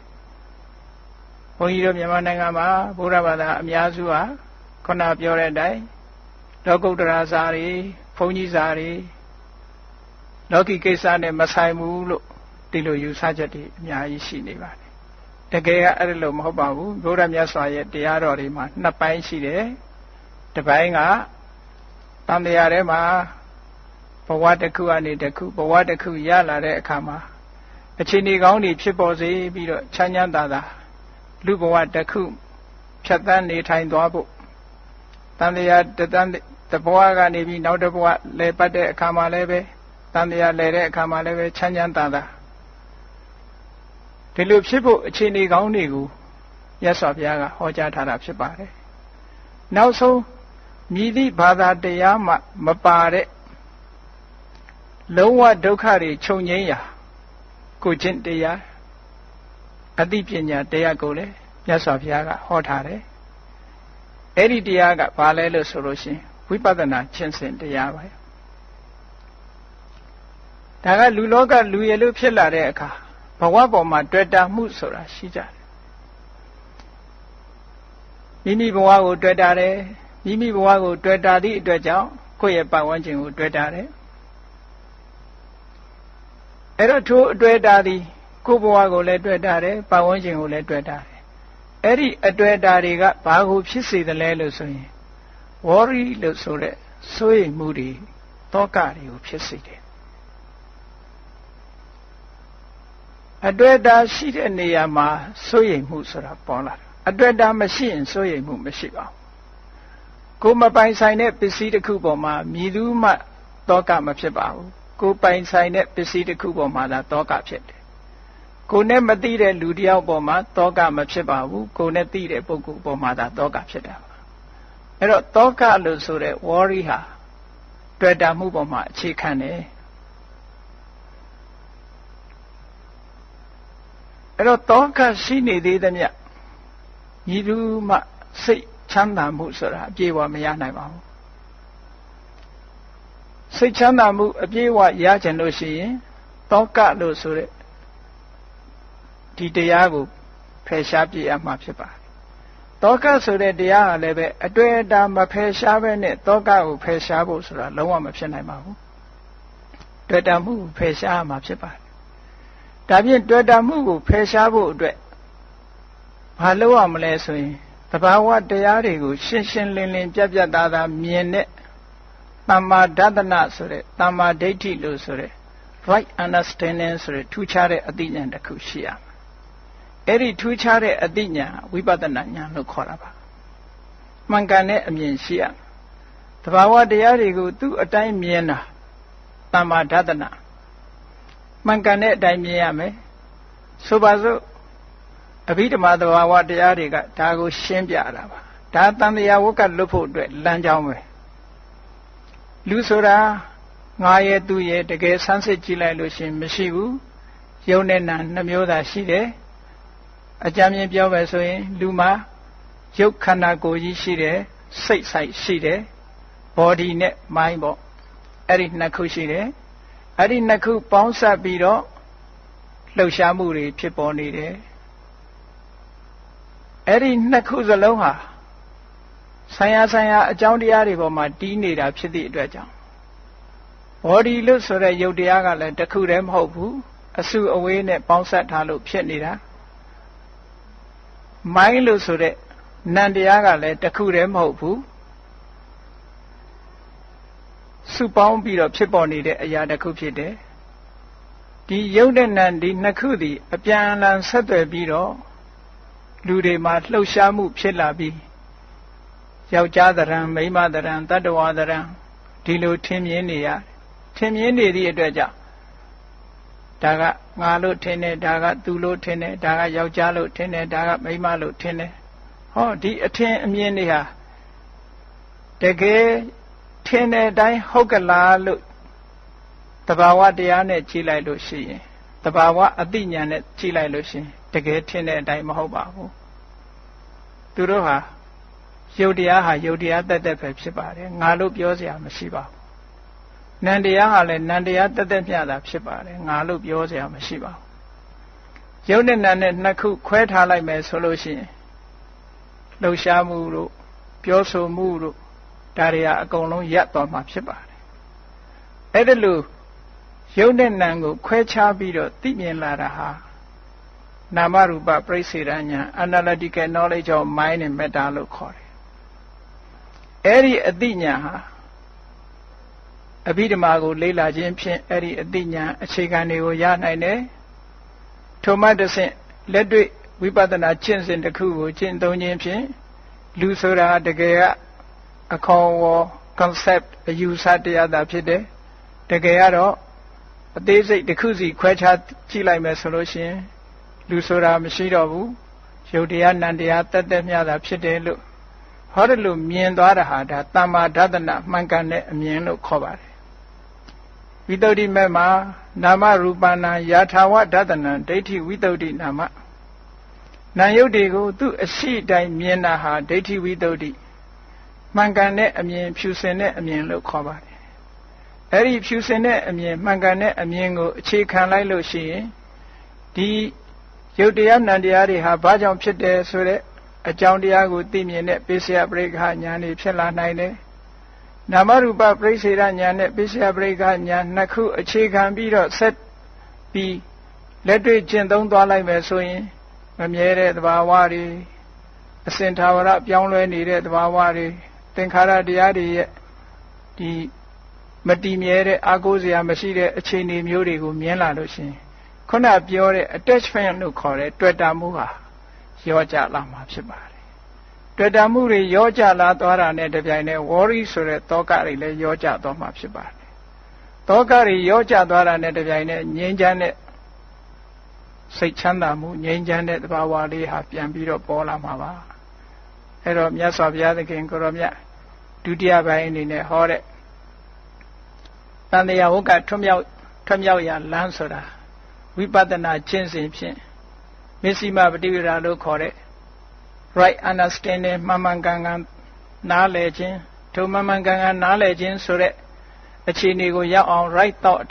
ဘုန်းကြီးတို့မြန်မာနိုင်ငံမှာဗုဒ္ဓဘာသာအများစုဟာခုနပြောတဲ့အတိုင်းလောကုတ္တရာစာတွေဘုန်းကြီးစာတွေလောကီကိစ္စနဲ့မဆိုင်ဘူးလို့ဒီလိုယူဆချက်တွေအများကြီးရှိနေပါတယ်တကယ်ကအဲ့လိုမဟုတ်ပါဘူးဘုရားမြတ်စွာရဲ့တရားတော်တွေမှာနှစ်ပိုင်းရှိတယ်တစ်ပိုင်းကတန်တရားထဲမှာဘဝတစ်ခုအနေတစ်ခုဘဝတစ်ခုရလာတဲ့အခါမှာအခြေအနေကောင်းတွေဖြစ်ပေါ်စေပြီးတော့ချမ်းချမ်းသာသာလူဘဝတစ်ခုဖြတ်သန်းနေထိုင်သွားဖို့တန်တရားတဘဝကနေပြီးနောက်တစ်ဘဝလဲပတ်တဲ့အခါမှာလည်းပဲတန်တရားလဲတဲ့အခါမှာလည်းပဲချမ်းချမ်းသာသာဒီလိုဖြစ်ဖို့အခြေအနေကောင်းတွေကိုမြတ်စွာဘုရားကဟောကြားထားတာဖြစ်ပါတယ်နောက်ဆုံးမြည်သည့်ဘာသာတရားမှမပါတဲ့လုံးဝဒုက္ခတွေချုပ်ငြိမ်းရာကိုကျင့်တရားအသိပညာတရားကိုလည်းမြတ်စွာဘုရားကဟောထားတယ်အဲ့ဒီတရားကဘာလဲလို့ဆိုလို့ရှိရင်ဝိပဿနာကျင့်စဉ်တရားပဲဒါကလူလောကလူရည်လို့ဖြစ်လာတဲ့အခါဘဝပေါ်မှာတွေ့တာမှုဆိုတာရှိကြတယ်မိမိဘဝကိုတွေ့တာတယ်မိမိဘဝကိုတွေ့တာသည့်အတွက်ကြောင့်ကိုယ့်ရဲ့ပတ်ဝန်းကျင်ကိုတွေ့တာတယ်အဲ့တော့ထိုအတွေ့တာသည်ကိုယ့်ဘဝကိုလည်းတွေ့တာတယ်ပတ်ဝန်းကျင်ကိုလည်းတွေ့တာတယ်အဲ့ဒီအတွေ့တာတွေကဘာကိုဖြစ်စေသလဲလို့ဆိုရင်ဝေါရီလို့ဆိုတဲ့စိုးရိမ်မှုတွေတောကတွေကိုဖြစ်စေတယ်အတွေ့အတာရှိတဲ့နေရာမှာစိုးရိမ်မှုဆိုတာပေါ်လာတယ်အတွေ့အတာမရှိရင်စိုးရိမ်မှုမရှိပါဘူးကိုမပိုင်ဆိုင်တဲ့ပစ္စည်းတစ်ခုပေါ်မှာမြည်သူမှတောကမဖြစ်ပါဘူးကိုပိုင်ဆိုင်တဲ့ပစ္စည်းတစ်ခုပေါ်မှာသာတောကဖြစ်တယ်ကိုနဲ့မသိတဲ့လူတစ်ယောက်ပေါ်မှာတောကမဖြစ်ပါဘူးကိုနဲ့သိတဲ့ပုဂ္ဂိုလ်ပေါ်မှာသာတောကဖြစ်တာပါအဲ့တော့တောကလို့ဆိုတဲ့ worry ဟာ တွေ့တာမှုပေါ်မှာအခြေခံတယ်အဲ့တော့တောကရှိနေသေးသမျှညီသူမှစိတ်ချမ်းသာမှုဆိုတာအပြည့်အဝမရနိုင်ပါဘူးစိတ်ချမ်းသာမှုအပြည့်အဝရချင်လို့ရှိရင်တောကလို့ဆိုတဲ့ဒီတရားကိုဖယ်ရှားပြရမှာဖြစ်ပါတယ်တောကဆိုတဲ့တရားဟာလည်းပဲအတွေ့အတာမဖယ်ရှားပဲနဲ့တောကကိုဖယ်ရှားဖို့ဆိုတာလုံးဝမဖြစ်နိုင်ပါဘူးတွေ့တာမှုဖယ်ရှားမှာဖြစ်ပါတယ်ဒါဖြင့်တွေ့တာမှုကိုဖယ်ရှားဖို့အတွက်ဘာလုပ်ရမလဲဆိုရင်သဘာဝတရားတွေကိုရှင်းရှင်းလင်းလင်းပြတ်ပြတ်သားသားမြင်တဲ့သမ္မာဒသနဆိုတဲ့သမ္မာဒိဋ္ဌိလို့ဆိုတဲ့ right understanding ဆိုတဲ့ထူးခြားတဲ့အသိဉာဏ်တစ်ခုရှိရမယ်အဲ့ဒီထူးခြားတဲ့အသိဉာဏ်ဝိပဿနာဉာဏ်လို့ခေါ်တာပါမှန်ကန်တဲ့အမြင်ရှိရသဘာဝတရားတွေကိုသူ့အတိုင်းမြင်တာသမ္မာဒသနမှန်ကန်တဲ့အတိုင်းမြင်ရမယ်ဆိုပါစို့အဘိဓမ္မာသဘာဝတရားတွေကဒါကိုရှင်းပြတာပါဒါတန်တရားဝကလွတ်ဖို့အတွက်လမ်းကြောင်းပဲလူဆိုတာငါရဲ့သူရဲ့တကယ်ဆန်းစစ်ကြည့်လိုက်လို့ရှင်မရှိဘူးယုံနဲ့နာနှမျိုးသာရှိတယ်အကြမ်းမြင်ပြောမယ်ဆိုရင်လူမှာရုပ်ခန္ဓာကိုယ်ကြီးရှိတယ်စိတ်ဆိုင်ရှိတယ် body နဲ့ mind ပေါ့အဲ့ဒီနှစ်ခုရှိတယ်အဲ့ဒီနှစ်ခုပေါင်းစပ်ပြီးတော့လှုပ်ရှားမှုတွေဖြစ်ပေါ်နေတယ်အဲ့ဒီနှစ်ခုစလုံးဟာဆိုင်ရာအကြောင်းတရားတွေပေါ်မှာတီးနေတာဖြစ်သည့်အတွက်ကြောင့် body လို့ဆိုတဲ့ရုပ်တရားကလည်းတစ်ခုတည်းမဟုတ်ဘူးအစုအဝေးနဲ့ပေါင်းစပ်ထားလို့ဖြစ်နေတာ mind လို့ဆိုတဲ့နာမ်တရားကလည်းတစ်ခုတည်းမဟုတ်ဘူးစုပေါင်းပြီးတော့ဖြစ်ပေါ်နေတဲ့အရာတစ်ခုဖြစ်တယ်ဒီရုပ်နဲ့နာမ်ဒီနှစ်ခုသည်အပြန်အလှန်ဆက်သွယ်ပြီးတော့လူတွေမှာလှုပ်ရှားမှုဖြစ်လာပြီးယောက်ျားသဏ္ဍာန်မိန်းမသဏ္ဍာန်တတ္တဝါသဏ္ဍာန်ဒီလိုထင်မြင်နေရထင်မြင်နေသည့်အတွက်ကြောင့်ဒါကငါလို့ထင်တယ်ဒါကသူလို့ထင်တယ်ဒါကယောက်ျားလို့ထင်တယ်ဒါကမိန်းမလို့ထင်တယ်ဟောဒီအထင်အမြင်တွေဟာတကယ်ထင်တဲ့အတိုင်းဟုတ်ကလားလို့တဘာဝတရားနဲ့ကြည့်လိုက်လို့ရှိရင်တဘာဝအသိဉာဏ်နဲ့ကြည့်လိုက်လို့ရှိရင်တကယ်ထင်တဲ့အတိုင်းမဟုတ်ပါဘူးသူတို့ဟာယုတ်တရားဟာယုတ်တရားတက်တက်ပဲဖြစ်ပါတယ်ငါလို့ပြောစရာမရှိပါဘူးနန္တရားဟာလည်းနန္တရားတက်တက်မျှတာဖြစ်ပါတယ်ငါလို့ပြောစရာမရှိပါဘူးယုတ်နဲ့နံနဲ့နှစ်ခုခွဲထားလိုက်မယ်ဆိုလို့ရှိရင်လှုပ်ရှားမှုတို့ပြောဆိုမှုတို့ဒါတွေဟာအကုန်လုံးရပ်သွားမှာဖြစ်ပါတယ်အဲ့ဒါလို့ယုတ်နဲ့နံကိုခွဲခြားပြီးတော့သိမြင်လာတာဟာနာမရူပပရိစ္ဆေဒဉာဏ် analytical knowledge of mind and matter လို့ခေါ်တယ်အဲ့ဒီအသိဉာဏ်ဟာအဘိဓမ္မာကိုလေ့လာခြင်းဖြင့်အဲ့ဒီအသိဉာဏ်အခြေခံတွေကိုရနိုင်တယ်ထိုမှတစ်ဆင့်လက်တွေ့ဝိပဿနာကျင့်စဉ်တစ်ခုကိုကျင့်သုံးခြင်းဖြင့်လူဆိုတာတကယ်ကအခေါ်အဝေါ် concept အယူဆတရားသာဖြစ်တယ်တကယ်ကတော့အသေးစိတ်တစ်ခုစီခွဲခြားကြည့်လိုက်မယ်ဆိုလို့ရှိရင်လူဆိုတာမရှိတော့ဘူးယုတ်တရားနံတရားတက်တက်မျှတာဖြစ်တယ်လို့ဟောတယ်လို့မြင်သွားတာဟာဒါသမ္မာဒသနမှန်ကန်တဲ့အမြင်လို့ခေါ်ပါတယ်ဝိတ္တုဒ္ဓိမဲ့မှာနာမရူပနာယာထာဝဒသနံဒိဋ္ဌိဝိတ္တုဒ္ဓိနာမနာယုတ်တွေကိုသူ့အရှိတိုင်းမြင်တာဟာဒိဋ္ဌိဝိတ္တုဒ္ဓိမှန်ကန်တဲ့အမြင်ဖြူစင်တဲ့အမြင်လို့ခေါ်ပါတယ်အဲ့ဒီဖြူစင်တဲ့အမြင်မှန်ကန်တဲ့အမြင်ကိုအခြေခံလိုက်လို့ရှိရင်ဒီယုတ်တရားနံတရားတွေဟာဘာကြောင့်ဖြစ်တယ်ဆိုတဲ့အကြောင်းတရားကိုသိမြင်တဲ့ပိစယပရိက္ခဉာဏ်တွေဖြစ်လာနိုင်တယ်နာမရူပပရိစ္ဆေဒဉာဏ်နဲ့ပိစယပရိက္ခဉာဏ်နှစ်ခုအခြေခံပြီးတော့ဆက်ပြီးလက်တွေ့ကျင့်သုံးသွားလိုက်မယ်ဆိုရင်မမြဲတဲ့သဘာဝတွေအစဉ်သာဝရပြောင်းလဲနေတဲ့သဘာဝတွေသင်္ခါရတရားတွေရဲ့ဒီမတည်မြဲတဲ့အာကိုးစရာမရှိတဲ့အခြေအနေမျိုးတွေကိုမြင်လာလို့ရှိရင်ခုနပြောတဲ့ attachment လို့ခေါ်တဲ့တွေ့တာမှုဟာရောကြလာမှာဖြစ်ပါတယ်တွေ့တာမှုတွေရောကြလာသွားတာနဲ့တပြိုင်တည်း worry ဆိုတဲ့သောကတွေလည်းရောကြသွားမှာဖြစ်ပါတယ်သောကတွေရောကြသွားတာနဲ့တပြိုင်တည်းငြိမ်းချမ်းတဲ့စိတ်ချမ်းသာမှုငြိမ်းချမ်းတဲ့သဘာဝလေးဟာပြန်ပြီးတော့ပေါ်လာမှာပါအဲ့တော့မြတ်စွာဘုရားသခင်ကိုရောမြတ်ဒုတိယပိုင်းအနေနဲ့ဟောတဲ့ တန်တရားဝကထွမြောက်ရလမ်းဆိုတာဝိပဿနာကျင့်စဉ်ဖြင့်မစ္စည်းမပฏิပဒါလို့ခေါ်တဲ့ right understanding မှန်မှန်ကန်ကန်နားလည်ခြင်းထိုမှန်မှန်ကန်ကန်နားလည်ခြင်းဆိုတဲ့အခြေအနေကိုရောက်အောင် right thought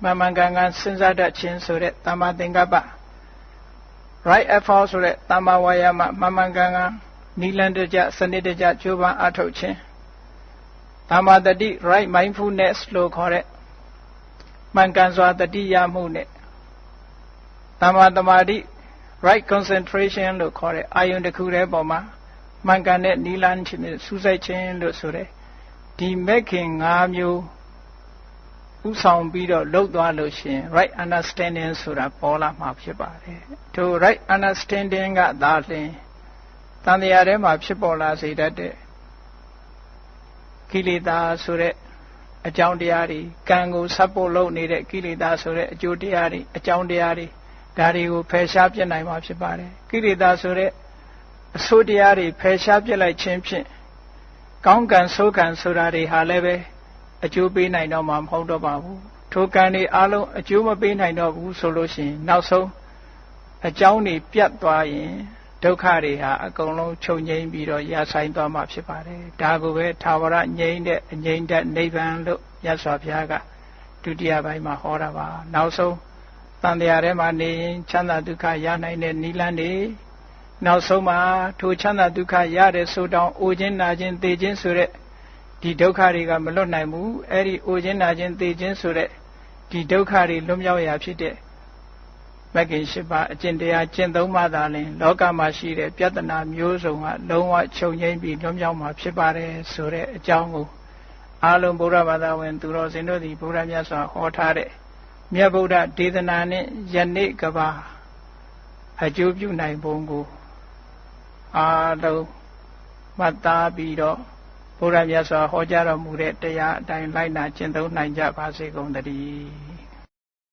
မှန်မှန်ကန်ကန်စဉ်းစားတတ်ခြင်းဆိုတဲ့သမ္မာသင်္ကပ္ပ right effort ဆိုတဲ့သမ္မာဝါယာမမှန်မှန်ကန်ကန်နိလန်တကြစနစ်တကျကြိုးပမ်းအထောက်ခြင်းသမ္မာတတိ right mindfulness လို့ခေါ်တဲ့မှန်ကန်စွာတတိယမှုနဲ့သမ္မာသမာဓိ right concentration လို့ခေါ်တဲ့အာယုန်တစ်ခုတည်းပေါ်မှာမှန်ကန်တဲ့နိလန်ခြင်းနဲ့စူးစိုက်ခြင်းလို့ဆိုတဲ့ဒီမဲ့ခင်၅မျိုးဥဆောင်ပြီးတော့လှုပ်သွားလို့ရှိရင် right understanding ဆိုတာပေါ်လာမှာဖြစ်ပါတယ်။ထို right understanding ကသာလျှင်တန်တရားထဲမှာဖြစ်ပေါ်လာစေတတ်တဲ့ကိလေသာဆိုတဲ့အကြောင်းတရားတွေကံကိုဆက်ဖို့လုပ်နေတဲ့ကိလေသာဆိုတဲ့အကျိုးတရားတွေအကြောင်းတရားတွေဒါတွေကိုဖယ်ရှားပြစ်နိုင်မှာဖြစ်ပါတယ်။ကိလေသာဆိုတဲ့အဆိုးတရားတွေဖယ်ရှားပြစ်လိုက်ခြင်းဖြင့်ကောင်းကံဆိုးကံဆိုတာတွေဟာလည်းပဲအကျိုးပေးနိုင်တော့မှာမဟုတ်တော့ပါဘူးထိုကံတွေအလုံးအကျိုးမပေးနိုင်တော့ဘူးဆိုလို့ရှိရင်နောက်ဆုံးအကြောင်းတွေပြတ်သွားရင်ဒုက္ခတွေဟာအကုန်လုံးချုပ်ငြိမ်းပြီးတော့ရဆိုင်သွားမှာဖြစ်ပါတယ်ဒါကိုပဲသာဝရငြိမ်းတဲ့အငြိမ်းတဲ့နိဗ္ဗာန်လို့မြတ်စွာဘုရားကဒုတိယပိုင်းမှာဟောတာပါနောက်ဆုံးတန်တရားထဲမှာနေရင်ချမ်းသာဒုက္ခရနိုင်တဲ့နိလန်းတွေနောက်ဆုံးမှာထိုချမ်းသာဒုက္ခရတဲ့ဆိုတောင်အိုခြင်းနာခြင်းသေခြင်းဆိုတဲ့ဒီဒုက္ခတွေကမလွတ်နိုင်ဘူးအဲ့ဒီအိုခြင်းနာခြင်းသေခြင်းဆိုတဲ့ဒီဒုက္ခတွေလွတ်မြောက်ရာဖြစ်တဲ့မဂ္ဂင်၈ပါးအကျင့်တရားကျင့်သုံးပါးသာလျှင်လောကမှာရှိတဲ့ပြဿနာမျိုးစုံကလုံးဝချုပ်ငြိမ်းပြီးလွတ်မြောက်မှာဖြစ်ပါတယ်ဆိုတဲ့အကြောင်းကိုအားလုံးဗုဒ္ဓဘာသာဝင်သူတော်စင်တို့သည်ဘုရားမြတ်စွာဟောထားတဲ့မြတ်ဗုဒ္ဓဒေသနာနှင့်ယနေ့ကဘာအကျိုးပြုနိုင်ပုံကိုအားလုံးမှတ်သားပြီးတော့ဘုရားမြတ်စွာဟောကြားတော်မူတဲ့တရားအတိုင်းလိုက်နာကျင့်သုံးနိုင်ကြပါစေကုန်သတည်း